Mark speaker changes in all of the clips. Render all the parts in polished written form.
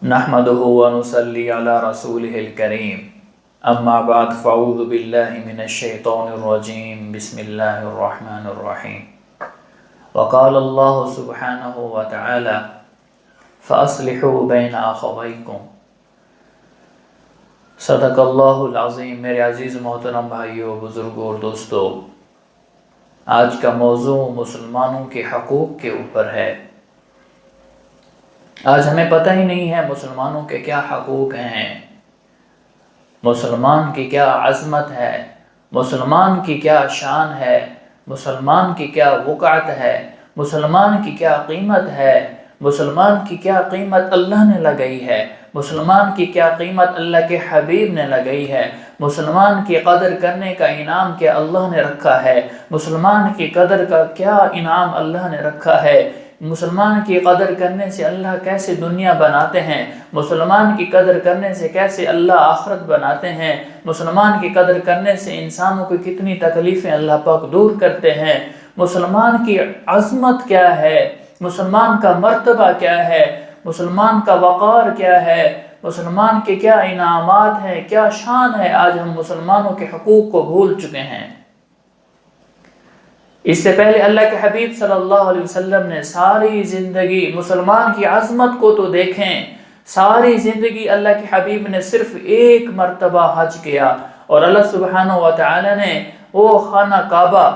Speaker 1: نحمده ونصلي على رسوله الكريم اما بعد فاعوذ بالله من الشيطان الرجيم بسم الله الرحمن الرحيم وقال الله سبحانه وتعالى فأصلحوا بين أخويكم صدق اللہ العظیم۔ میرے عزیز محترم بھائیوں، بزرگوں اور دوستوں، آج کا موضوع مسلمانوں کے حقوق کے اوپر ہے۔ آج ہمیں پتہ ہی نہیں ہے مسلمانوں کے کیا حقوق ہیں، مسلمان کی کیا عظمت ہے، مسلمان کی کیا شان ہے، مسلمان کی کیا وقعت ہے، مسلمان کی کیا قیمت ہے، مسلمان کی کیا قیمت اللہ نے لگائی ہے، مسلمان کی کیا قیمت اللہ کے حبیب نے لگائی ہے، مسلمان کی قدر کرنے کا انعام کیا اللہ نے رکھا ہے، مسلمان کی قدر کا کیا انعام اللہ نے رکھا ہے، مسلمان کی قدر کرنے سے اللہ کیسے دنیا بناتے ہیں، مسلمان کی قدر کرنے سے کیسے اللہ آخرت بناتے ہیں، مسلمان کی قدر کرنے سے انسانوں کو کتنی تکلیفیں اللہ پاک دور کرتے ہیں، مسلمان کی عظمت کیا ہے، مسلمان کا مرتبہ کیا ہے، مسلمان کا وقار کیا ہے، مسلمان کے کیا انعامات ہیں، کیا شان ہے۔ آج ہم مسلمانوں کے حقوق کو بھول چکے ہیں۔ اس سے پہلے اللہ کے حبیب صلی اللہ علیہ وسلم نے ساری زندگی مسلمان کی عظمت کو تو دیکھیں، ساری زندگی اللہ کے حبیب نے صرف ایک مرتبہ حج کیا، اور اللہ سبحانہ و تعالی نے وہ خانہ کعبہ،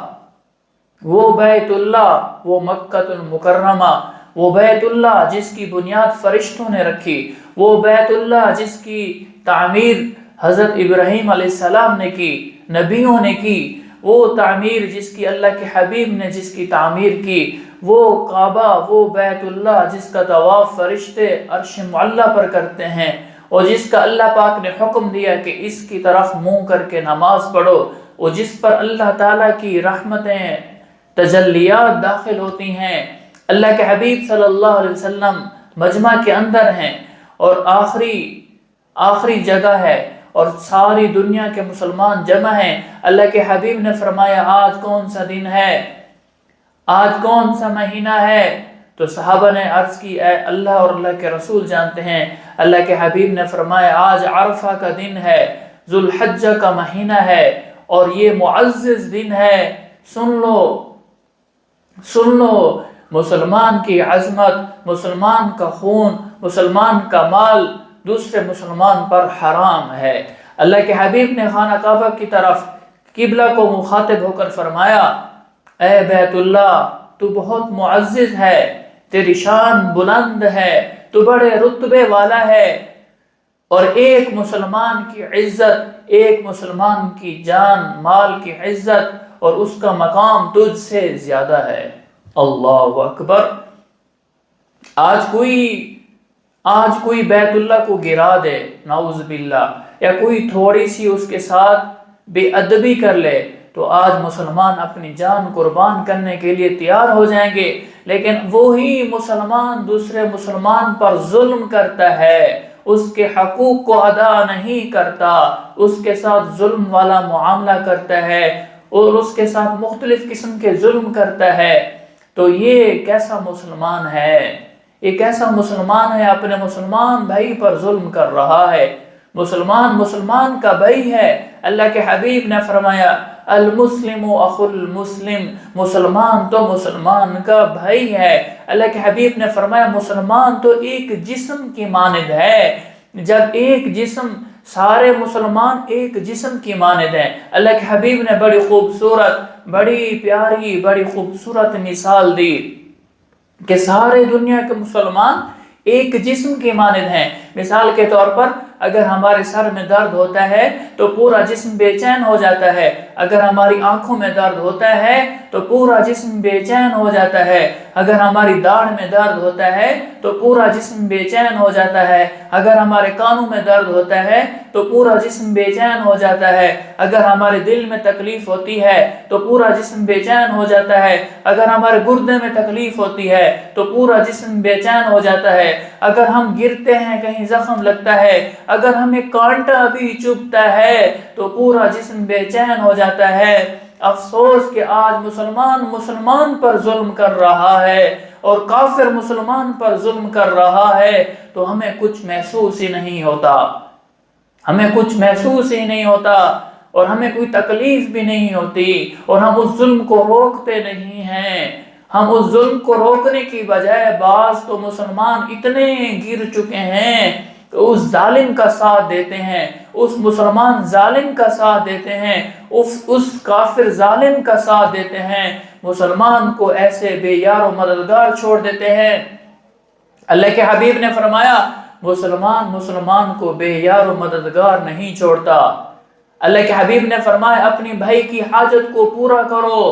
Speaker 1: وہ بیت اللہ، وہ مکہ المکرمہ، وہ بیت اللہ جس کی بنیاد فرشتوں نے رکھی، وہ بیت اللہ جس کی تعمیر حضرت ابراہیم علیہ السلام نے کی، نبیوں نے کی، وہ تعمیر جس کی اللہ کے حبیب نے جس کی تعمیر کی، وہ کعبہ، وہ بیت اللہ جس کا طواف فرشتے عرش معلیٰ پر کرتے ہیں، اور جس کا اللہ پاک نے حکم دیا کہ اس کی طرف منہ کر کے نماز پڑھو، اور جس پر اللہ تعالیٰ کی رحمتیں تجلیات داخل ہوتی ہیں۔ اللہ کے حبیب صلی اللہ علیہ وسلم مجمع کے اندر ہیں، اور آخری جگہ ہے، اور ساری دنیا کے مسلمان جمع ہیں۔ اللہ کے حبیب نے فرمایا آج کون سا دن ہے، آج کون سا مہینہ ہے؟ تو صحابہ نے عرض کی اے اللہ اور اللہ کے رسول جانتے ہیں۔ اللہ کے حبیب نے فرمایا آج عرفہ کا دن ہے، ذو الحجہ کا مہینہ ہے، اور یہ معزز دن ہے۔ سن لو مسلمان کی عظمت، مسلمان کا خون، مسلمان کا مال دوسرے مسلمان پر حرام ہے۔ اللہ کے حبیب نے خانہ کعبہ کی طرف قبلہ کو مخاطب ہو کر فرمایا اے بیت اللہ، تو بہت معزز ہے، تیری شان بلند ہے، تو بڑے رتبے والا ہے، اور ایک مسلمان کی عزت، ایک مسلمان کی جان مال کی عزت اور اس کا مقام تجھ سے زیادہ ہے۔ اللہ اکبر۔ آج کوئی بیت اللہ کو گرا دے، نعوذ باللہ، یا کوئی تھوڑی سی اس کے ساتھ بے ادبی کر لے، تو آج مسلمان اپنی جان قربان کرنے کے لیے تیار ہو جائیں گے، لیکن وہی مسلمان دوسرے مسلمان پر ظلم کرتا ہے، اس کے حقوق کو ادا نہیں کرتا، اس کے ساتھ ظلم والا معاملہ کرتا ہے، اور اس کے ساتھ مختلف قسم کے ظلم کرتا ہے، تو یہ کیسا مسلمان ہے؟ یہ کیسا مسلمان ہے اپنے مسلمان بھائی پر ظلم کر رہا ہے؟ مسلمان کا بھائی ہے۔ اللہ کے حبیب نے فرمایا المسلم اخو المسلم، مسلمان تو مسلمان کا بھائی ہے۔ اللہ کے حبیب نے فرمایا مسلمان تو ایک جسم کی مانند ہے، جب ایک جسم، سارے مسلمان ایک جسم کی مانند ہیں۔ اللہ کے حبیب نے بڑی خوبصورت، بڑی پیاری، بڑی خوبصورت مثال دی کہ سارے دنیا کے مسلمان ایک جسم کی مانند ہیں۔ مثال کے طور پر اگر ہمارے سر میں درد ہوتا ہے تو پورا جسم بے چین ہو جاتا ہے، اگر ہماری آنکھوں میں درد ہوتا ہے تو پورا جسم بے چین ہو جاتا ہے، اگر ہماری داڑھ میں درد ہوتا ہے تو پورا جسم بے چین ہو جاتا ہے، اگر ہمارے کانوں میں درد ہوتا ہے تو پورا جسم بے چین ہو جاتا ہے، اگر ہمارے دل میں تکلیف ہوتی ہے تو پورا جسم بے چین ہو جاتا ہے، اگر ہمارے گردے میں تکلیف ہوتی ہے تو پورا جسم بے چین ہو جاتا ہے، اگر ہم گرتے ہیں کہیں زخم لگتا ہے، اگر ہمیں کانٹا بھی چبھتا ہے تو پورا جسم بے چین ہو جاتا ہے۔ افسوس کہ آج مسلمان پر ظلم کر رہا ہے، اور کافر مسلمان پر ظلم کر رہا ہے تو ہمیں کچھ محسوس ہی نہیں ہوتا، ہمیں کچھ محسوس ہی نہیں ہوتا اور ہمیں کوئی تکلیف بھی نہیں ہوتی، اور ہم اس ظلم کو روکتے نہیں ہیں۔ ہم اس ظلم کو روکنے کی بجائے بعض تو مسلمان اتنے گر چکے ہیں کہ اس ظالم کا ساتھ دیتے ہیں، اس مسلمان ظالم کا ساتھ دیتے ہیں، اس کافر ظالم کا ساتھ دیتے ہیں، مسلمان کو ایسے بے یار و مددگار چھوڑ دیتے ہیں۔ اللہ کے حبیب نے فرمایا مسلمان کو بے یار و مددگار نہیں چھوڑتا۔ اللہ کے حبیب نے فرمایا اپنی بھائی کی حاجت کو پورا کرو،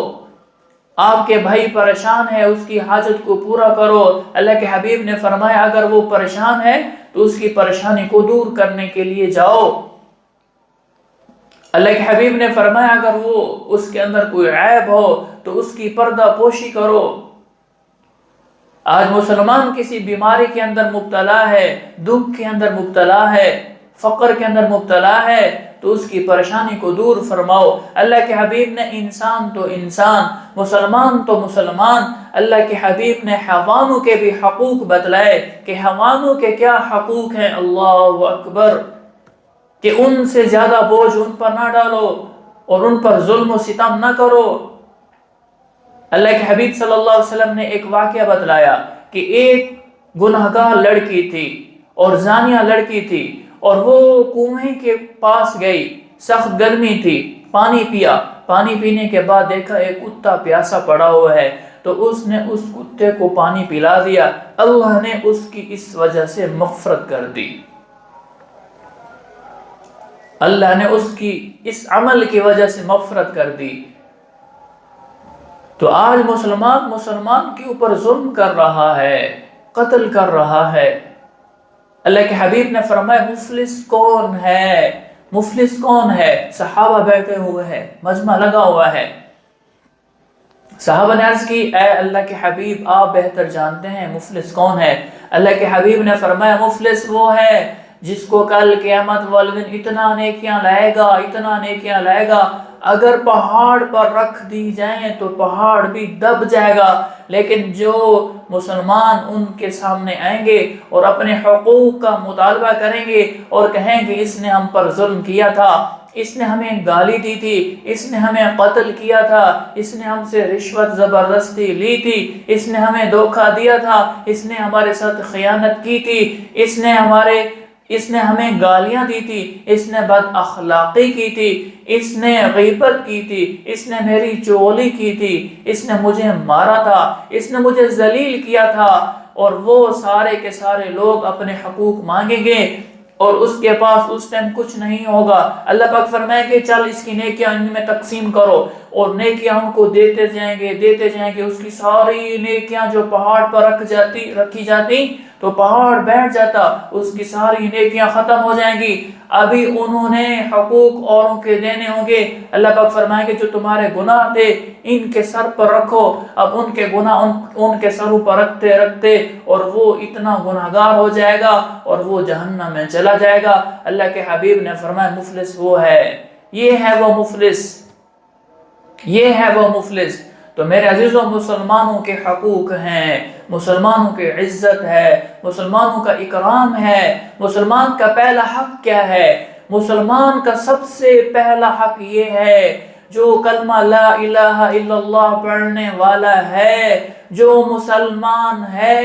Speaker 1: آپ کے بھائی پریشان ہے اس کی حاجت کو پورا کرو۔ اللہ کے حبیب نے فرمایا اگر وہ پریشان ہے تو اس کی پریشانی کو دور کرنے کے لیے جاؤ۔ اللہ کے حبیب نے فرمایا اگر وہ اس کے اندر کوئی عیب ہو تو اس کی پردہ پوشی کرو۔ آج مسلمان کسی بیماری کے اندر مبتلا ہے، دکھ کے اندر مبتلا ہے، فقر کے اندر مبتلا ہے تو اس کی پریشانی کو دور فرماؤ۔ اللہ کے حبیب نے انسان تو انسان، مسلمان تو مسلمان، اللہ کے حبیب نے حیوانوں کے بھی حقوق بتلائے کہ حیوانوں کے کیا حقوق ہیں، اللہ اکبر، کہ ان سے زیادہ بوجھ ان پر نہ ڈالو اور ان پر ظلم و ستم نہ کرو۔ اللہ کے حبیب صلی اللہ علیہ وسلم نے ایک واقعہ بتلایا کہ ایک گنہگار لڑکی تھی اور زانیہ لڑکی تھی، اور وہ کنویں کے پاس گئی، سخت گرمی تھی، پانی پیا، پانی پینے کے بعد دیکھا ایک کتا پیاسا پڑا ہوا ہے تو اس نے اس کتے کو پانی پلا دیا، اللہ نے اس کی اس وجہ سے مغفرت کر دی، اللہ نے اس کی اس عمل کی وجہ سے مغفرت کر دی۔ تو آج مسلمان کے اوپر ظلم کر رہا ہے، قتل کر رہا ہے۔ اللہ کے حبیب نے فرمایا مفلس کون ہے، مفلس کون ہے؟ صحابہ بیٹھے ہوئے ہیں، مجمع لگا ہوا ہے، صحابہ نے عرض کی اے اللہ کے حبیب آپ بہتر جانتے ہیں مفلس کون ہے؟ اللہ کے حبیب نے فرمایا مفلس وہ ہے جس کو کل قیامت والے دن اتنا نیکیاں لائے گا، اتنا نیکیاں لائے گا، اگر پہاڑ پر رکھ دی جائیں تو پہاڑ بھی دب جائے گا، لیکن جو مسلمان ان کے سامنے آئیں گے اور اپنے حقوق کا مطالبہ کریں گے اور کہیں گے اس نے ہم پر ظلم کیا تھا، اس نے ہمیں گالی دی تھی، اس نے ہمیں قتل کیا تھا، اس نے ہم سے رشوت زبردستی لی تھی، اس نے ہمیں دھوکہ دیا تھا، اس نے ہمارے ساتھ خیانت کی تھی، اس نے ہمیں گالیاں دی تھی، اس نے بد اخلاقی کی تھی، اس نے غیبت کی تھی، اس نے میری چغلی کی تھی، اس نے مجھے مارا تھا، اس نے مجھے ذلیل کیا تھا، اور وہ سارے کے سارے لوگ اپنے حقوق مانگیں گے اور اس کے پاس اس ٹائم کچھ نہیں ہوگا۔ اللہ پاک فرمائے کہ چل اس کی نیکیاں ان میں تقسیم کرو، اور نیکیاں ان کو دیتے جائیں گے، اس کی ساری نیکیاں جو پہاڑ پر رکھی جاتی تو پہاڑ بیٹھ جاتا، اس کی ساری نیکیاں ختم ہو جائیں گی، ابھی انہوں نے حقوق اوروں کے دینے ہوں گے۔ اللہ پاک فرمائے کہ جو تمہارے گناہ تھے ان کے سر پر رکھو، اب ان کے گناہ ان کے سروں پر رکھتے رکھتے اور وہ اتنا گناہگار ہو جائے گا اور وہ جہنم میں چلا جائے گا۔ اللہ کے حبیب نے فرمایا مفلس وہ ہے، یہ ہے وہ مفلس، یہ ہے وہ مفلس۔ تو میرے عزیزوں مسلمانوں کے حقوق ہیں، مسلمانوں کی عزت ہے، مسلمانوں کا اکرام ہے۔ مسلمان کا پہلا حق کیا ہے؟ مسلمان کا سب سے پہلا حق یہ ہے جو کلمہ لا الہ الا اللہ پڑھنے والا ہے، جو مسلمان ہے،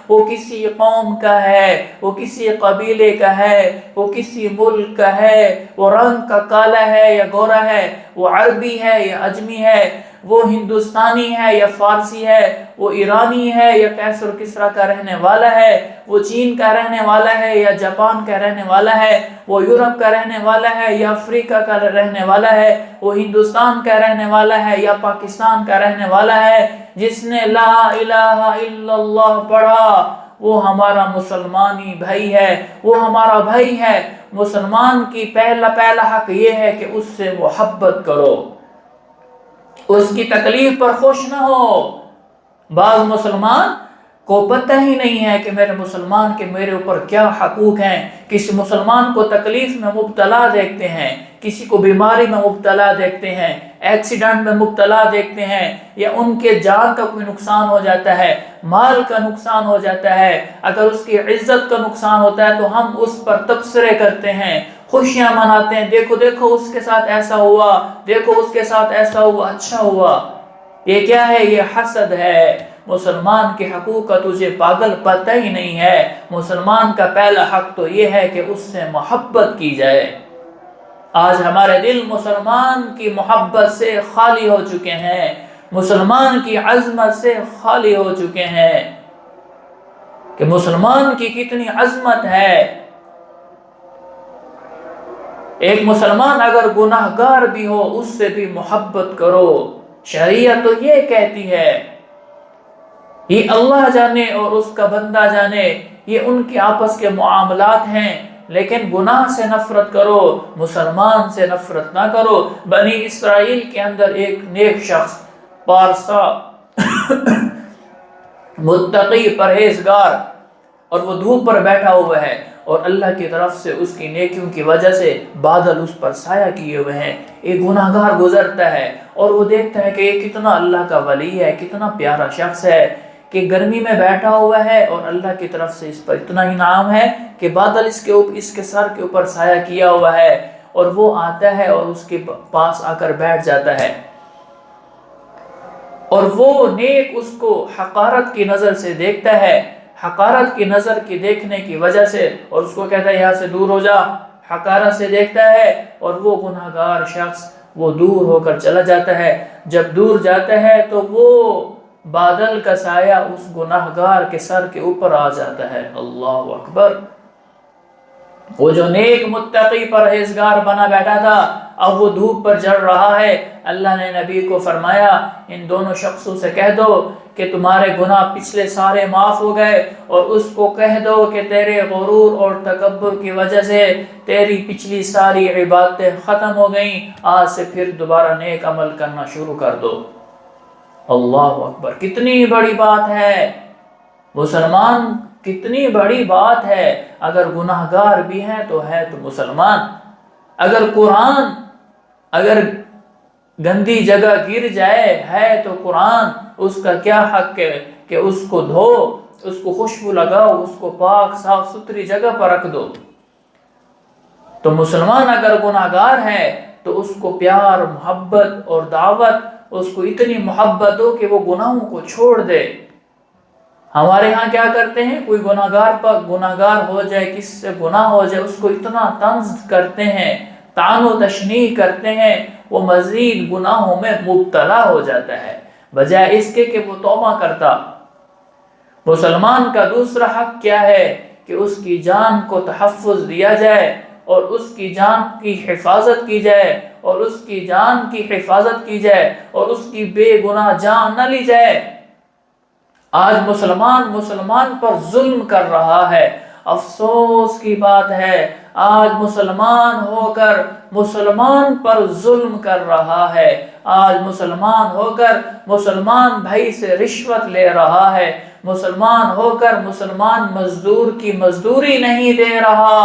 Speaker 1: وہ کسی قوم کا ہے، وہ کسی قبیلے کا ہے، وہ کسی ملک کا ہے، وہ رنگ کا کالا ہے یا گورا ہے، وہ عربی ہے یا عجمی ہے، وہ ہندوستانی ہے یا فارسی ہے، وہ ایرانی ہے یا قیصر کسریٰ کا رہنے والا ہے، وہ چین کا رہنے والا ہے یا جاپان کا رہنے والا ہے، وہ یورپ کا رہنے والا ہے یا افریقہ کا رہنے والا ہے، وہ ہندوستان کا رہنے والا ہے یا پاکستان کا رہنے والا ہے، جس نے لا الہ الا اللہ پڑھا وہ ہمارا مسلمانی بھائی ہے، وہ ہمارا بھائی ہے۔ مسلمان کی پہلا حق یہ ہے کہ اس سے محبت کرو، اس کی تکلیف پر خوش نہ ہو۔ بعض مسلمان کو پتہ ہی نہیں ہے کہ میرے مسلمان کے میرے اوپر کیا حقوق ہیں، کسی مسلمان کو تکلیف میں مبتلا دیکھتے ہیں، کسی کو بیماری میں مبتلا دیکھتے ہیں، ایکسیڈنٹ میں مبتلا دیکھتے ہیں یا ان کے جان کا کوئی نقصان ہو جاتا ہے، مال کا نقصان ہو جاتا ہے، اگر اس کی عزت کا نقصان ہوتا ہے تو ہم اس پر تبصرے کرتے ہیں، خوشیاں مناتے ہیں، دیکھو دیکھو اس کے ساتھ ایسا ہوا، دیکھو اس کے ساتھ ایسا ہوا، اچھا ہوا۔ یہ کیا ہے؟ یہ حسد ہے۔ مسلمان کے حقوق کا تجھے پاگل پتہ ہی نہیں ہے۔ مسلمان کا پہلا حق تو یہ ہے کہ اس سے محبت کی جائے۔ آج ہمارے دل مسلمان کی محبت سے خالی ہو چکے ہیں، مسلمان کی عظمت سے خالی ہو چکے ہیں کہ مسلمان کی کتنی عظمت ہے۔ ایک مسلمان اگر گناہگار بھی ہو اس سے بھی محبت کرو، شریعت تو یہ کہتی ہے۔ یہ اللہ جانے اور اس کا بندہ جانے، یہ ان کے آپس کے معاملات ہیں، لیکن گناہ سے نفرت کرو، مسلمان سے نفرت نہ کرو۔ بنی اسرائیل کے اندر ایک نیک شخص، پارسا، متقی، پرہیزگار، اور وہ دھوپ پر بیٹھا ہوا ہے اور اللہ کی طرف سے اس کی نیکیوں کی وجہ سے بادل اس پر سایہ کیے ہوئے ہیں۔ ایک گناہگار گزرتا ہے اور وہ دیکھتا ہے کہ یہ کتنا اللہ کا ولی ہے، کتنا پیارا شخص ہے کہ گرمی میں بیٹھا ہوا ہے اور اللہ کی طرف سے اس پر اتنا انعام ہے کہ بادل اس کے سر کے اوپر سایہ کیا ہوا ہے، اور وہ آتا ہے اور اس کے پاس آ کر بیٹھ جاتا ہے، اور وہ نیک اس کو حقارت کی نظر سے دیکھتا ہے، حقارت کی نظر کی دیکھنے کی وجہ سے، اور اس کو کہتا ہے یہاں سے دور ہو جا، حقارت سے دیکھتا ہے، اور وہ گناہگار شخص وہ دور ہو کر چلا جاتا ہے۔ جب دور جاتا ہے تو وہ بادل کا سایہ اس گناہگار کے سر کے اوپر آ جاتا ہے۔ اللہ اکبر! وہ جو نیک متقی پرہیزگار بنا بیٹھا تھا اب وہ دھوپ پر جل رہا ہے۔ اللہ نے نبی کو فرمایا ان دونوں شخصوں سے کہہ دو کہ تمہارے گناہ پچھلے سارے معاف ہو گئے، اور اس کو کہہ دو کہ تیرے غرور اور تکبر کی وجہ سے تیری پچھلی ساری عبادتیں ختم ہو گئیں، آج سے پھر دوبارہ نیک عمل کرنا شروع کر دو۔ اللہ اکبر! کتنی بڑی بات ہے مسلمان، کتنی بڑی بات ہے۔ اگر گناہگار بھی ہیں تو ہے تو مسلمان۔ اگر قرآن اگر گندی جگہ گر جائے ہے تو قرآن، اس کا کیا حق ہے کہ اس کو دھو، اس کو خوشبو لگاؤ، اس کو پاک صاف ستھری جگہ پر رکھ دو۔ تو مسلمان اگر گناہگار ہے تو اس کو پیار، محبت اور دعوت، اس کو اتنی محبت ہو کہ وہ گناہوں کو چھوڑ دے۔ ہمارے ہاں کیا کرتے ہیں، کوئی گناہگار ہو جائے، کس سے گناہ ہو جائے، اس کو اتنا طنز کرتے ہیں، طعن و تشنیع کرتے ہیں، وہ مزید گناہوں میں مبتلا ہو جاتا ہے بجائے اس کے کہ وہ توبہ کرتا۔ مسلمان کا دوسرا حق کیا ہے کہ اس کی جان کو تحفظ دیا جائے، اور اس کی جان کی حفاظت کی جائے، اور اس کی جان کی حفاظت کی جائے، اور اس کی بے گناہ جان نہ لی جائے۔ آج مسلمان پر ظلم کر رہا ہے۔ افسوس کی بات ہے آج مسلمان ہو کر مسلمان پر ظلم کر رہا ہے۔ آج مسلمان ہو کر مسلمان بھائی سے رشوت لے رہا ہے، مسلمان ہو کر مسلمان مزدور کی مزدوری نہیں دے رہا۔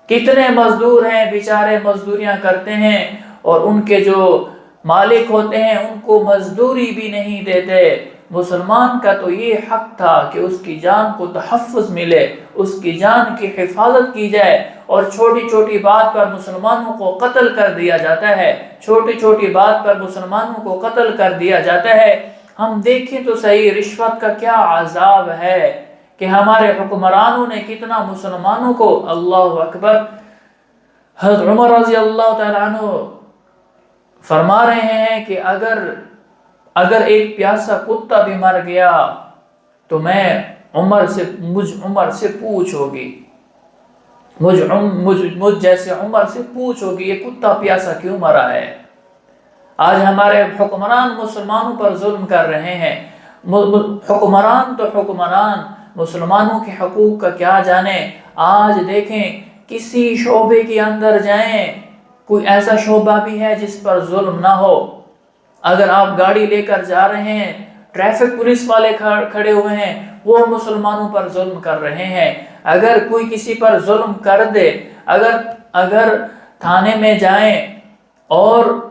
Speaker 1: کتنے مزدور ہیں بیچارے مزدوریاں کرتے ہیں اور ان کے جو مالک ہوتے ہیں ان کو مزدوری بھی نہیں دیتے۔ مسلمان کا تو یہ حق تھا کہ اس کی جان کو تحفظ ملے، اس کی جان کی حفاظت کی جائے، اور چھوٹی چھوٹی بات پر مسلمانوں کو قتل کر دیا جاتا ہے، چھوٹی چھوٹی بات پر مسلمانوں کو قتل کر دیا جاتا ہے۔ ہم دیکھیں تو صحیح رشوت کا کیا عذاب ہے کہ ہمارے حکمرانوں نے کتنا مسلمانوں کو، اللہ اکبر! حضرت عمر رضی اللہ تعالیٰ عنہ فرما رہے ہیں کہ اگر ایک پیاسا کتا بھی مر گیا تو مجھ عمر سے پوچھو گی، مجھ جیسے عمر سے پوچھو گی یہ کتا پیاسا کیوں مرا ہے۔ آج ہمارے حکمران مسلمانوں پر ظلم کر رہے ہیں۔ حکمران تو حکمران مسلمانوں کے حقوق کا کیا جانے۔ آج دیکھیں کسی شعبے کے اندر جائیں، کوئی ایسا شعبہ بھی ہے جس پر ظلم نہ ہو۔ اگر آپ گاڑی لے کر جا رہے ہیں، ٹریفک پولیس والے کھڑے ہوئے ہیں، وہ مسلمانوں پر ظلم کر رہے ہیں۔ اگر کوئی کسی پر ظلم کر دے، اگر تھانے میں جائیں اور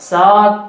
Speaker 1: 7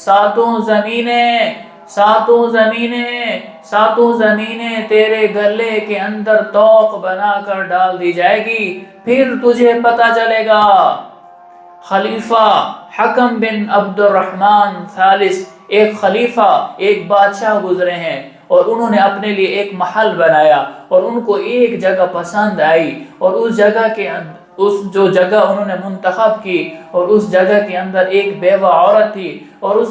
Speaker 1: ساتوں زمینیں تیرے گلے کے اندر توق بنا کر ڈال دی جائے گی، پھر تجھے پتہ چلے گا۔ خلیفہ حکم بن عبد الرحمن ثالث، ایک خلیفہ، ایک بادشاہ گزرے ہیں، اور انہوں نے اپنے لیے ایک محل بنایا، اور ان کو ایک جگہ پسند آئی، اور اس جو جگہ انہوں نے منتخب کی، اور اس جگہ کے اندر ایک بیوہ عورت تھی، اور اس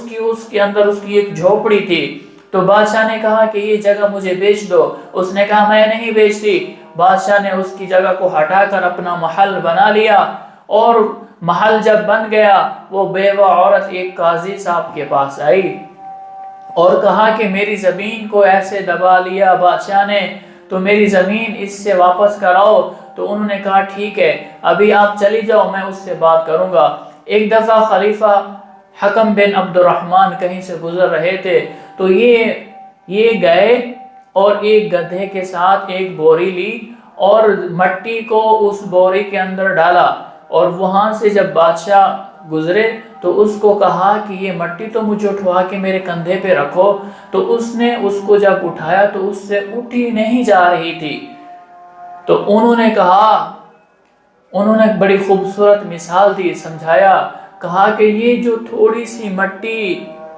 Speaker 1: کے اندر اس کی ایک جھوپڑی تھی۔ تو بادشاہ نے کہا کہ یہ جگہ مجھے بیچ دو، اس نے کہا میں نہیں بیچتی۔ بادشاہ نے اس کی جگہ کو ہٹا کر اپنا محل بنا لیا، اور محل جب بن گیا، وہ بیوہ عورت ایک قاضی صاحب کے پاس آئی اور کہا کہ میری زمین کو ایسے دبا لیا بادشاہ نے، تو میری زمین اس سے واپس کراؤ۔ تو انہوں نے کہا ٹھیک ہے، ابھی آپ چلی جاؤ، میں اس سے بات کروں گا۔ ایک دفعہ خلیفہ حکم بن عبد الرحمن کہیں سے گزر رہے تھے، تو یہ گئے اور ایک گدھے کے ساتھ ایک بوری لی اور مٹی کو اس بوری کے اندر ڈالا، اور وہاں سے جب بادشاہ گزرے تو اس کو کہا کہ یہ مٹی تو مجھے اٹھوا کے میرے کندھے پہ رکھو۔ تو اس نے اس کو جب اٹھایا تو اس سے اٹھی نہیں جا رہی تھی۔ تو انہوں نے بڑی خوبصورت مثال دی، سمجھایا، کہا کہ یہ جو تھوڑی سی مٹی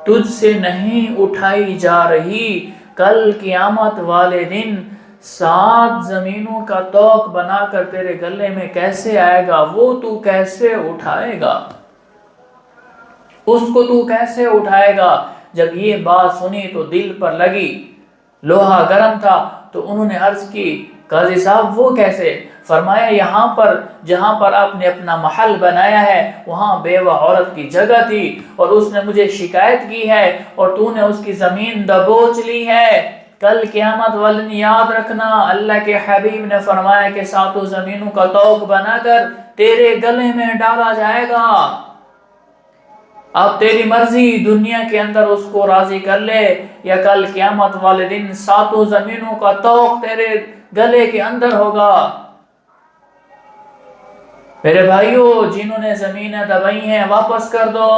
Speaker 1: تجھ سے نہیں اٹھائی جا رہی، کل قیامت والے دن 7 زمینوں کا توق بنا کر تیرے گلے میں کیسے آئے گا، وہ تو کیسے اٹھائے گا، اس کو تو کیسے اٹھائے گا۔ جب یہ بات سنی تو دل پر لگی، لوہا گرم تھا، تو انہوں نے عرض کی قاضی صاحب وہ کیسے؟ فرمایا یہاں پر جہاں پر آپ نے اپنا محل بنایا ہے وہاں بیوہ عورت کی جگہ تھی، اور اس نے مجھے شکایت کی ہے، اور تو نے اس کی زمین دبوچ لی ہے۔ کل قیامت والے دن یاد رکھنا، اللہ کے حبیب نے فرمایا کہ 7 زمینوں کا توق بنا کر تیرے گلے میں ڈالا جائے گا۔ اب تیری مرضی، دنیا کے اندر اس کو راضی کر لے، یا کل قیامت والے دن 7 زمینوں کا توق تیرے گلے کے اندر ہوگا۔ میرے بھائیوں، جنہوں نے زمینیں دبائی ہیں واپس کر دو،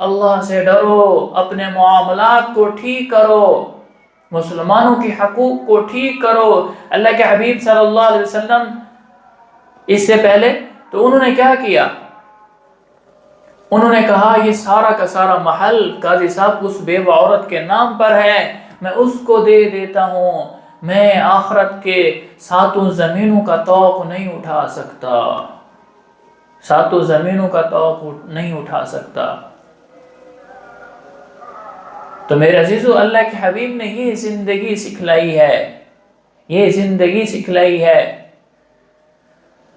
Speaker 1: اللہ سے ڈرو، اپنے معاملات کو ٹھیک کرو، مسلمانوں کی حقوق کو ٹھیک کرو۔ اللہ کے حبیب صلی اللہ علیہ وسلم اس سے پہلے تو انہوں نے کیا کیا؟ انہوں نے کہا یہ سارا کا سارا محل قاضی صاحب اس بیوہ عورت کے نام پر ہے، میں اس کو دے دیتا ہوں، میں آخرت کے 7 زمینوں کا توق نہیں اٹھا سکتا، 7 زمینوں کا توق نہیں اٹھا سکتا۔ تو میرے عزیزو، اللہ کے حبیب نے یہ زندگی سکھلائی ہے، یہ زندگی سکھلائی ہے۔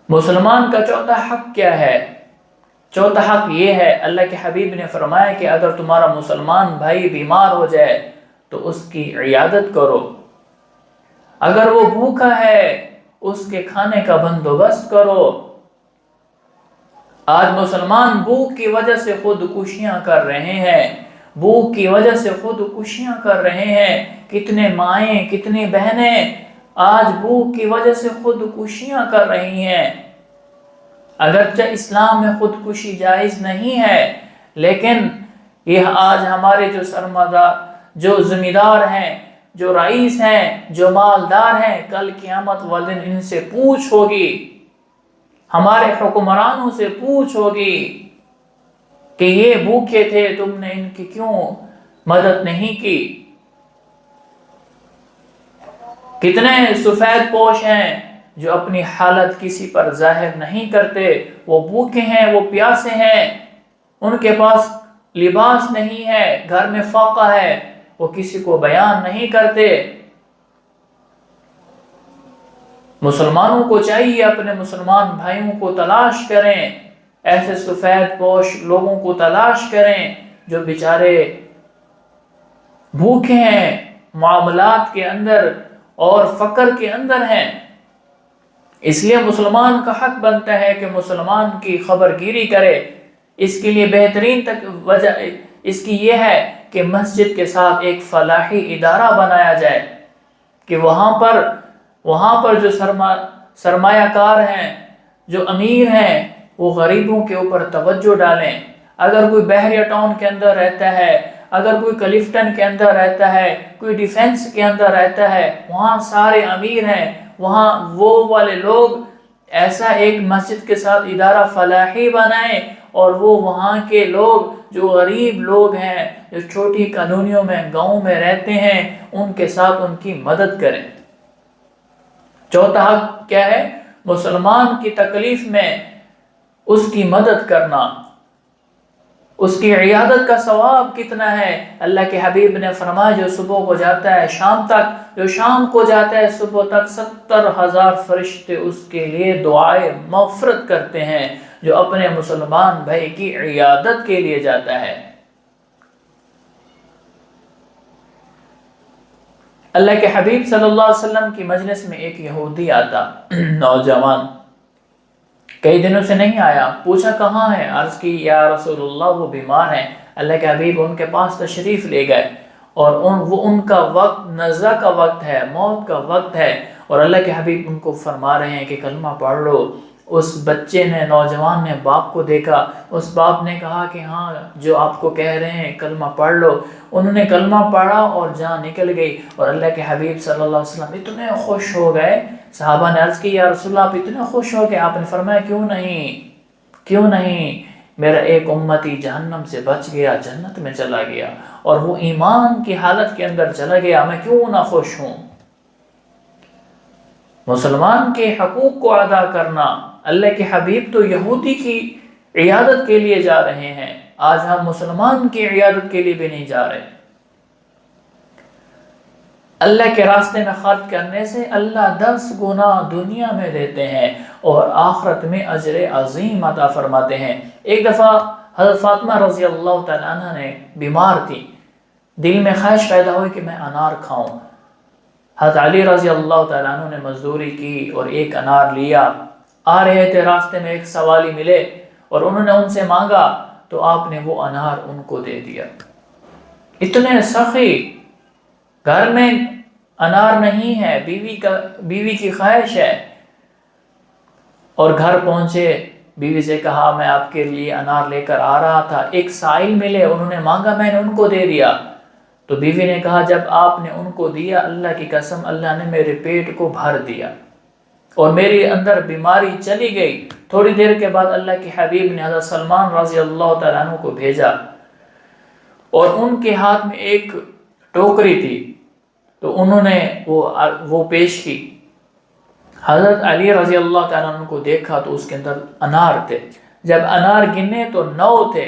Speaker 1: مسلمان کا چوتھا حق کیا ہے؟ چوتھا حق یہ ہے، اللہ کے حبیب نے فرمایا کہ اگر تمہارا مسلمان بھائی بیمار ہو جائے تو اس کی عیادت کرو، اگر وہ بھوکا ہے اس کے کھانے کا بندوبست کرو۔ آج مسلمان بھوک کی وجہ سے خودکشیاں کر رہے ہیں، بھوک کی وجہ سے خودکشیاں کر رہے ہیں۔ کتنے مائیں، کتنی بہنیں آج بھوک کی وجہ سے خودکشیاں کر رہی ہیں۔ اگرچہ اسلام میں خودکشی جائز نہیں ہے، لیکن یہ آج ہمارے جو ذمہ دار ہیں، جو رئیس ہیں، جو مالدار ہیں، کل قیامت والے دن ان سے پوچھ ہوگی، ہمارے حکمرانوں سے پوچھ ہوگی کہ یہ بھوکے تھے، تم نے ان کی کیوں مدد نہیں کی۔ کتنے سفید پوش ہیں جو اپنی حالت کسی پر ظاہر نہیں کرتے، وہ بھوکے ہیں، وہ پیاسے ہیں، ان کے پاس لباس نہیں ہے، گھر میں فاقہ ہے، وہ کسی کو بیان نہیں کرتے۔ مسلمانوں کو چاہیے اپنے مسلمان بھائیوں کو تلاش کریں، ایسے سفید پوش لوگوں کو تلاش کریں جو بیچارے بھوکے ہیں، معاملات کے اندر اور فقر کے اندر ہیں۔ اس لیے مسلمان کا حق بنتا ہے کہ مسلمان کی خبر گیری کرے۔ اس کے لیے بہترین وجہ اس کی یہ ہے کہ مسجد کے ساتھ ایک فلاحی ادارہ بنایا جائے کہ وہاں پر جو سرمایہ کار ہیں، جو امیر ہیں، وہ غریبوں کے اوپر توجہ ڈالیں، اگر کوئی بحریہ ٹاؤن کے اندر رہتا ہے، اگر کوئی کلفٹن کے اندر رہتا ہے، کوئی ڈیفنس کے اندر رہتا ہے، وہاں سارے امیر ہیں، وہاں وہ والے لوگ ایسا ایک مسجد کے ساتھ ادارہ فلاحی بنائیں اور وہ وہاں کے لوگ جو غریب لوگ ہیں، جو چھوٹی کالونیوں میں گاؤں میں رہتے ہیں، ان کے ساتھ ان کی مدد کریں۔ چوتھا حق کیا ہے؟ مسلمان کی تکلیف میں اس کی مدد کرنا۔ اس کی عیادت کا ثواب کتنا ہے؟ اللہ کے حبیب نے فرمایا جو صبح کو جاتا ہے شام تک، جو شام کو جاتا ہے صبح تک، 70,000 فرشتے اس کے لیے دعائے مغفرت کرتے ہیں، جو اپنے مسلمان بھائی کی عیادت کے لیے جاتا ہے۔ اللہ کے حبیب صلی اللہ علیہ وسلم کی مجلس میں ایک یہودی آتا، نوجوان، کئی دنوں سے نہیں آیا، پوچھا کہاں ہے؟ عرض کی یا رسول اللہ وہ بیمار ہیں۔ اللہ کے حبیب ان کے پاس تشریف لے گئے اور ان کا وقت نزع کا وقت ہے، موت کا وقت ہے، اور اللہ کے حبیب ان کو فرما رہے ہیں کہ کلمہ پڑھ لو۔ اس بچے نے، نوجوان نے باپ کو دیکھا، اس باپ نے کہا کہ ہاں جو آپ کو کہہ رہے ہیں کلمہ پڑھ لو۔ انہوں نے کلمہ پڑھا اور جان نکل گئی، اور اللہ کے حبیب صلی اللہ علیہ وسلم اتنے خوش ہو گئے۔ صحابہ نے عرض کی یا رسول اللہ آپ اتنے خوش ہو گئے؟ آپ نے فرمایا کیوں نہیں، میرا ایک امتی جہنم سے بچ گیا، جنت میں چلا گیا، اور وہ ایمان کی حالت کے اندر چلا گیا، میں کیوں نہ خوش ہوں؟ مسلمان کے حقوق کو ادا کرنا۔ اللہ کے حبیب تو یہودی کی عیادت کے لیے جا رہے ہیں، آج ہم مسلمان کی عیادت کے لیے بھی نہیں جا رہے۔ اللہ کے راستے میں خرچ کرنے سے اللہ 10 گنا دنیا میں دیتے ہیں اور آخرت میں اجر عظیم عطا فرماتے ہیں۔ ایک دفعہ حضرت فاطمہ رضی اللہ تعالیٰ عنہ نے بیمار تھی، دل میں خواہش پیدا ہوئی کہ میں انار کھاؤں۔ حضرت علی رضی اللہ تعالیٰ عنہ نے مزدوری کی اور ایک انار لیا۔ آ رہے تھے، راستے میں ایک سوالی ملے اور انہوں نے ان سے مانگا تو آپ نے وہ انار ان کو دے دیا۔ اتنے سخی، گھر میں انار نہیں ہے، بیوی کی خواہش ہے، اور گھر پہنچے، بیوی سے کہا میں آپ کے لیے انار لے کر آ رہا تھا، ایک سائل ملے، انہوں نے مانگا، میں نے ان کو دے دیا۔ تو بیوی نے کہا جب آپ نے ان کو دیا، اللہ کی قسم اللہ نے میرے پیٹ کو بھر دیا اور میرے اندر بیماری چلی گئی۔ تھوڑی دیر کے بعد اللہ کے حبیب نے حضرت سلمان رضی اللہ تعالیٰ عنہ کو بھیجا اور ان کے ہاتھ میں ایک ٹوکری تھی، تو انہوں نے وہ پیش کی۔ حضرت علی رضی اللہ تعالیٰ عنہ کو دیکھا تو اس کے اندر انار تھے۔ جب انار گنے تو 9 تھے،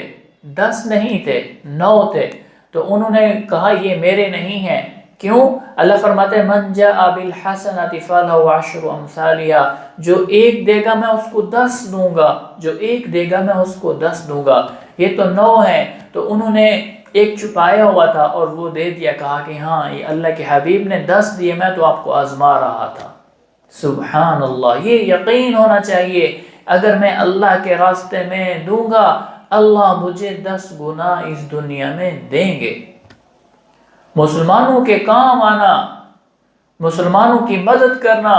Speaker 1: 10 نہیں تھے، 9 تھے۔ تو انہوں نے کہا یہ میرے نہیں ہیں۔ کیوں؟ اللہ فرماتے ہیں من جاء بالحسنۃ فلہ عشر امثالھا، جو ایک دے گا میں اس کو 10 دوں گا، جو ایک دے گا میں اس کو 10 دوں گا۔ یہ تو 9 ہیں، تو انہوں نے ایک چھپایا ہوا تھا اور وہ دے دیا، کہا کہ ہاں یہ اللہ کے حبیب نے 10 دیے، میں تو آپ کو آزما رہا تھا۔ سبحان اللہ، یہ یقین ہونا چاہیے اگر میں اللہ کے راستے میں دوں گا اللہ مجھے 10 گنا اس دنیا میں دیں گے۔ مسلمانوں کے کام آنا، مسلمانوں کی مدد کرنا،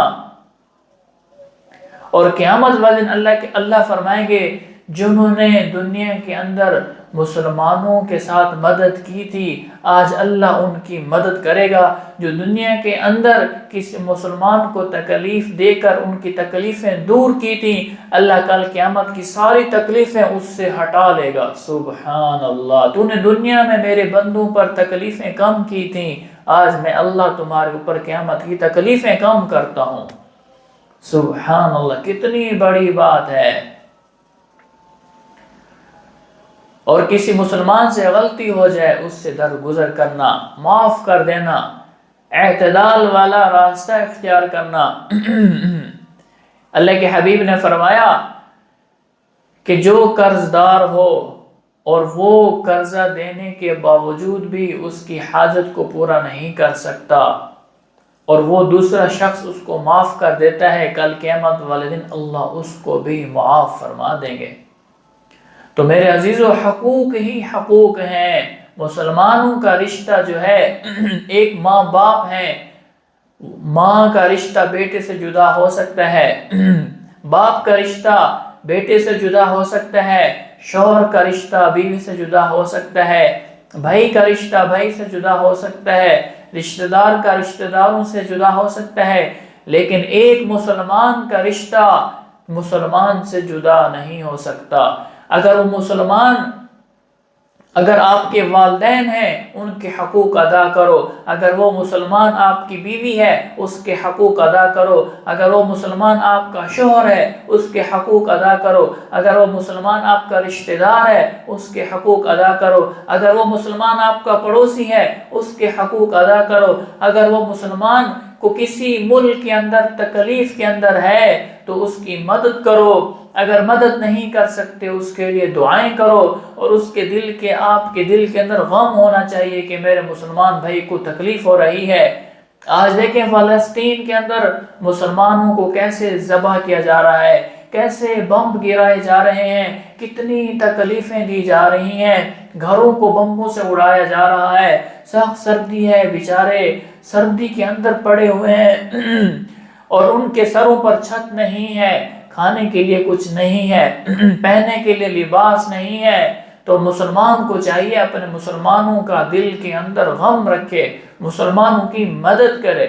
Speaker 1: اور قیامت والے دن اللہ فرمائیں گے جنہوں نے دنیا کے اندر مسلمانوں کے ساتھ مدد کی تھی آج اللہ ان کی مدد کرے گا۔ جو دنیا کے اندر کسی مسلمان کو تکلیف دے کر ان کی تکلیفیں دور کی تھی، اللہ کل قیامت کی ساری تکلیفیں اس سے ہٹا لے گا۔ سبحان اللہ، تو نے دنیا میں میرے بندوں پر تکلیفیں کم کی تھیں، آج میں اللہ تمہارے اوپر قیامت کی تکلیفیں کم کرتا ہوں۔ سبحان اللہ، کتنی بڑی بات ہے۔ اور کسی مسلمان سے غلطی ہو جائے اس سے درگزر کرنا، معاف کر دینا، اعتدال والا راستہ اختیار کرنا۔ اللہ کے حبیب نے فرمایا کہ جو قرض دار ہو اور وہ قرضہ دینے کے باوجود بھی اس کی حاجت کو پورا نہیں کر سکتا اور وہ دوسرا شخص اس کو معاف کر دیتا ہے، کل قیامت والے دن اللہ اس کو بھی معاف فرما دیں گے۔ تو میرے عزیزو، حقوق ہی حقوق ہیں۔ مسلمانوں کا رشتہ جو ہے ایک ماں باپ ہے، ماں کا رشتہ بیٹے سے جدا ہو سکتا ہے، باپ کا رشتہ بیٹے سے جدا ہو سکتا ہے، شوہر کا رشتہ بیوی سے جدا ہو سکتا ہے، بھائی کا رشتہ بھائی سے جدا ہو سکتا ہے، رشتہ دار کا رشتہ داروں سے جدا ہو سکتا ہے، لیکن ایک مسلمان کا رشتہ مسلمان سے جدا نہیں ہو سکتا۔ اگر آپ کے والدین ہیں ان کے حقوق ادا کرو، اگر وہ مسلمان آپ کی بیوی ہے اس کے حقوق ادا کرو، اگر وہ مسلمان آپ کا شوہر ہے اس کے حقوق ادا کرو، اگر وہ مسلمان آپ کا رشتہ دار ہے اس کے حقوق ادا کرو، اگر وہ مسلمان آپ کا پڑوسی ہے اس کے حقوق ادا کرو، اگر وہ مسلمان کو کسی ملک کے اندر تکلیف کے اندر ہے تو اس کی مدد کرو، اگر مدد نہیں کر سکتے اس کے لیے دعائیں کرو، اور اس کے آپ کے دل کے اندر غم ہونا چاہیے کہ میرے مسلمان بھائی کو تکلیف ہو رہی ہے۔ آج دیکھیں فلسطین کے اندر مسلمانوں کو کیسے ذبح کیا جا رہا ہے، کیسے بم گرائے جا رہے ہیں، کتنی تکلیفیں دی جا رہی ہیں، گھروں کو بموں سے اڑایا جا رہا ہے، سخت سردی ہے، بیچارے سردی کے اندر پڑے ہوئے ہیں اور ان کے سروں پر چھت نہیں ہے، کھانے کے لیے کچھ نہیں ہے، پہننے کے لیے لباس نہیں ہے۔ تو مسلمان کو چاہیے اپنے مسلمانوں کا دل کے اندر غم رکھے، مسلمانوں کی مدد کرے،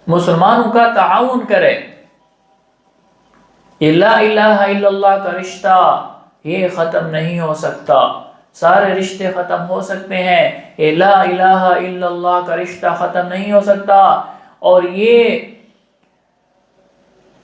Speaker 1: مسلمانوں کا تعاون کرے۔ یہ لا الہ الا اللہ کا رشتہ یہ ختم نہیں ہو سکتا، سارے رشتے ختم ہو سکتے ہیں، یہ لا الہ الا اللہ کا رشتہ ختم نہیں ہو سکتا۔ اور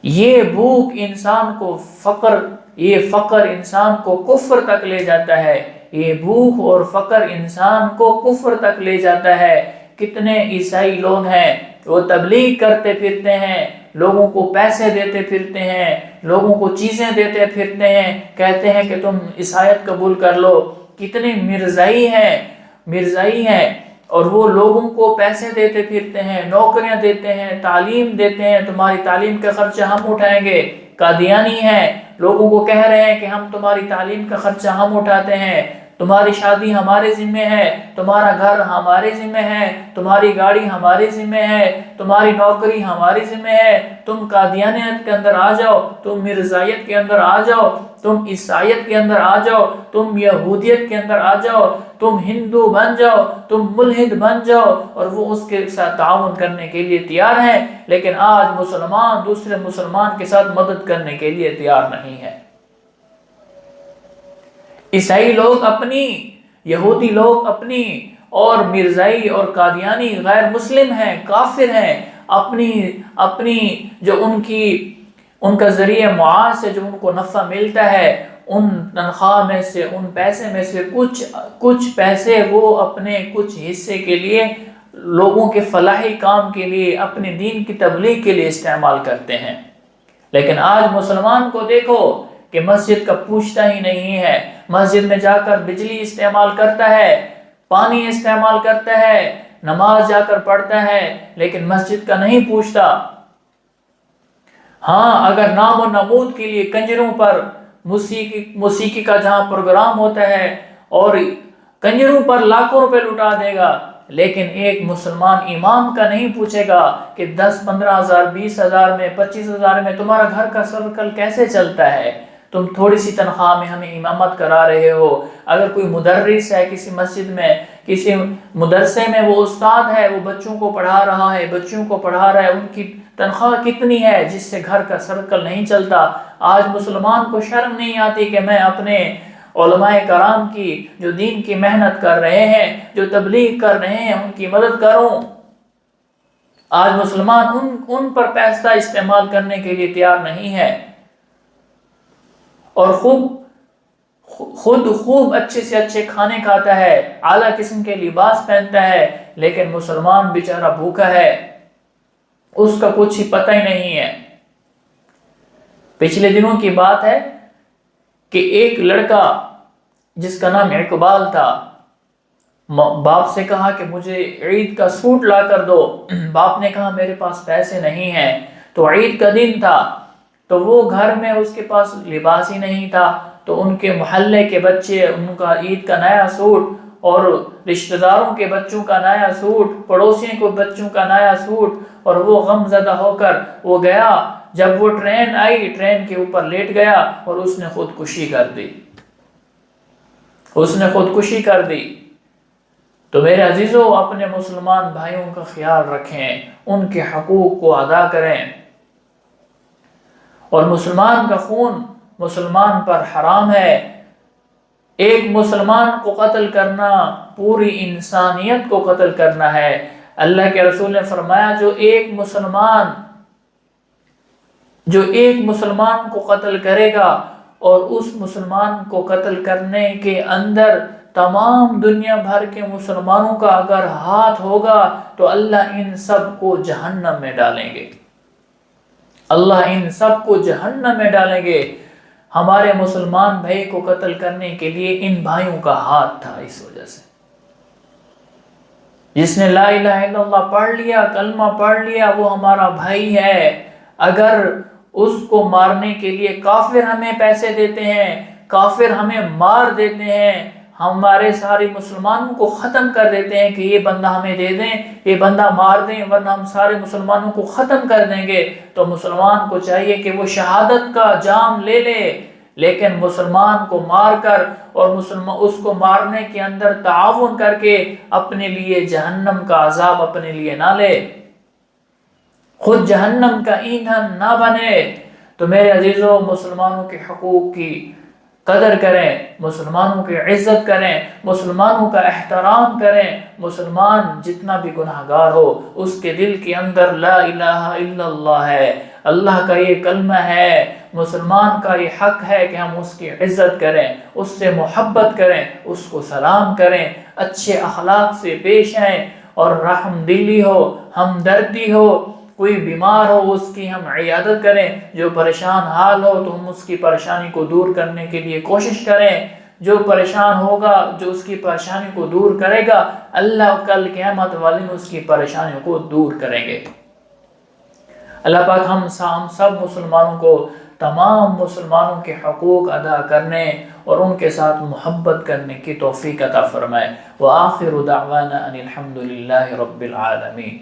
Speaker 1: یہ بھوک انسان کو فقر انسان کو کفر تک لے جاتا ہے، یہ بھوک اور فقر انسان کو کفر تک لے جاتا ہے۔ کتنے عیسائی لوگ ہیں وہ تبلیغ کرتے پھرتے ہیں، لوگوں کو پیسے دیتے پھرتے ہیں، لوگوں کو چیزیں دیتے پھرتے ہیں، کہتے ہیں کہ تم عیسائیت قبول کر لو۔ کتنے مرزائی ہیں اور وہ لوگوں کو پیسے دیتے پھرتے ہیں، نوکریاں دیتے ہیں، تعلیم دیتے ہیں، تمہاری تعلیم کا خرچہ ہم اٹھائیں گے۔ قادیانی ہیں، لوگوں کو کہہ رہے ہیں کہ ہم تمہاری تعلیم کا خرچہ ہم اٹھاتے ہیں، تمہاری شادی ہمارے ذمہ ہے، تمہارا گھر ہمارے ذمہ ہے، تمہاری گاڑی ہمارے ذمہ ہے، تمہاری نوکری ہمارے ذمہ ہے۔ تم قادیانیت کے اندر آ جاؤ، تم مرزائیت کے اندر آ جاؤ، تم عیسائیت کے اندر آ جاؤ، تم یہودیت کے اندر آ جاؤ، تم ہندو بن جاؤ، تم ملحد بن جاؤ، اور وہ اس کے ساتھ تعاون کرنے کے لیے تیار ہیں۔ لیکن آج مسلمان دوسرے مسلمان کے ساتھ مدد کرنے کے لیے تیار نہیں ہے۔ عیسائی لوگ اپنی، یہودی لوگ اپنی، اور مرزائی اور قادیانی غیر مسلم ہیں، کافر ہیں، اپنی جو ان کا ذریعہ معاش سے جو ان کو نفع ملتا ہے، ان تنخواہ میں سے، ان پیسے میں سے کچھ پیسے وہ اپنے کچھ حصے کے لیے، لوگوں کے فلاحی کام کے لیے، اپنے دین کی تبلیغ کے لیے استعمال کرتے ہیں۔ لیکن آج مسلمان کو دیکھو کہ مسجد کا پوچھتا ہی نہیں ہے، مسجد میں جا کر بجلی استعمال کرتا ہے، پانی استعمال کرتا ہے، نماز جا کر پڑھتا ہے، لیکن مسجد کا نہیں پوچھتا۔ ہاں، اگر نام و نمود کے لیے کنجروں پر موسیقی کا جہاں پروگرام ہوتا ہے اور کنجروں پر لاکھوں روپے لٹا دے گا، لیکن ایک مسلمان امام کا نہیں پوچھے گا کہ 10-15 ہزار، 20 ہزار میں، 25 ہزار میں تمہارا گھر کا سرکل کیسے چلتا ہے، تم تھوڑی سی تنخواہ میں ہمیں امامت کرا رہے ہو۔ اگر کوئی مدرس ہے کسی مسجد میں، کسی مدرسے میں، وہ استاد ہے، وہ بچوں کو پڑھا رہا ہے، ان کی تنخواہ کتنی ہے جس سے گھر کا سرکل نہیں چلتا۔ آج مسلمان کو شرم نہیں آتی کہ میں اپنے علماء کرام کی، جو دین کی محنت کر رہے ہیں، جو تبلیغ کر رہے ہیں، ان کی مدد کروں۔ آج مسلمان ان پر پیسہ استعمال کرنے کے لیے تیار نہیں ہے، اور خود خوب اچھے سے اچھے کھانے کھاتا ہے، اعلیٰ قسم کے لباس پہنتا ہے، لیکن مسلمان بیچارہ بھوکا ہے، اس کا کچھ ہی پتہ ہی نہیں ہے۔ پچھلے دنوں کی بات ہے کہ ایک لڑکا جس کا نام اقبال تھا، باپ سے کہا کہ مجھے عید کا سوٹ لا کر دو۔ باپ نے کہا میرے پاس پیسے نہیں ہیں، تو عید کا دن تھا، تو وہ گھر میں اس کے پاس لباس ہی نہیں تھا، تو ان کے محلے کے بچے، ان کا عید کا نیا سوٹ، اور رشتہ داروں کے بچوں کا نیا سوٹ، پڑوسیوں کے بچوں کا نیا سوٹ، اور وہ غم زدہ ہو کر وہ گیا جب وہ ٹرین آئی ٹرین کے اوپر لیٹ گیا اور اس نے خودکشی کر دی، اس نے خودکشی کر دی۔ تو میرے عزیزو اپنے مسلمان بھائیوں کا خیال رکھیں، ان کے حقوق کو ادا کریں، اور مسلمان کا خون مسلمان پر حرام ہے۔ ایک مسلمان کو قتل کرنا پوری انسانیت کو قتل کرنا ہے۔ اللہ کے رسول نے فرمایا جو ایک مسلمان کو قتل کرے گا اور اس مسلمان کو قتل کرنے کے اندر تمام دنیا بھر کے مسلمانوں کا اگر ہاتھ ہوگا تو اللہ ان سب کو جہنم میں ڈالیں گے، اللہ ان سب کو جہنم میں ڈالیں گے۔ ہمارے مسلمان بھائی کو قتل کرنے کے لیے ان بھائیوں کا ہاتھ تھا، اس وجہ سے جس نے لا الہ الا اللہ پڑھ لیا، کلمہ پڑھ لیا، وہ ہمارا بھائی ہے۔ اگر اس کو مارنے کے لیے کافر ہمیں پیسے دیتے ہیں، کافر ہمیں مار دیتے ہیں، ہمارے سارے مسلمانوں کو ختم کر دیتے ہیں کہ یہ بندہ ہمیں دے دیں، یہ بندہ مار دیں ورنہ ہم سارے مسلمانوں کو ختم کر دیں گے، تو مسلمان کو چاہیے کہ وہ شہادت کا جام لے لے، لیکن مسلمان کو مار کر اور اس کو مارنے کے اندر تعاون کر کے اپنے لیے جہنم کا عذاب اپنے لیے نہ لے، خود جہنم کا ایندھن نہ بنے۔ تو میرے عزیزو مسلمانوں کے حقوق کی قدر کریں، مسلمانوں کی عزت کریں، مسلمانوں کا احترام کریں۔ مسلمان جتنا بھی گناہگار ہو اس کے دل کے اندر لا الہ الا اللہ ہے، اللہ کا یہ کلمہ ہے، مسلمان کا یہ حق ہے کہ ہم اس کی عزت کریں، اس سے محبت کریں، اس کو سلام کریں، اچھے اخلاق سے پیش آئیں، اور رحم دلی ہو، ہمدردی ہو، کوئی بیمار ہو اس کی ہم عیادت کریں، جو پریشان حال ہو تو ہم اس کی پریشانی کو دور کرنے کے لیے کوشش کریں، جو پریشان ہوگا جو اس کی پریشانی کو دور کرے گا اللہ کل قیامت والے دن اس کی پریشانیوں کو دور کریں گے۔ اللہ پاک ہم سب مسلمانوں کو تمام مسلمانوں کے حقوق ادا کرنے اور ان کے ساتھ محبت کرنے کی توفیق عطا فرمائے۔ وآخر دعوانا ان الحمد للہ رب العالمین۔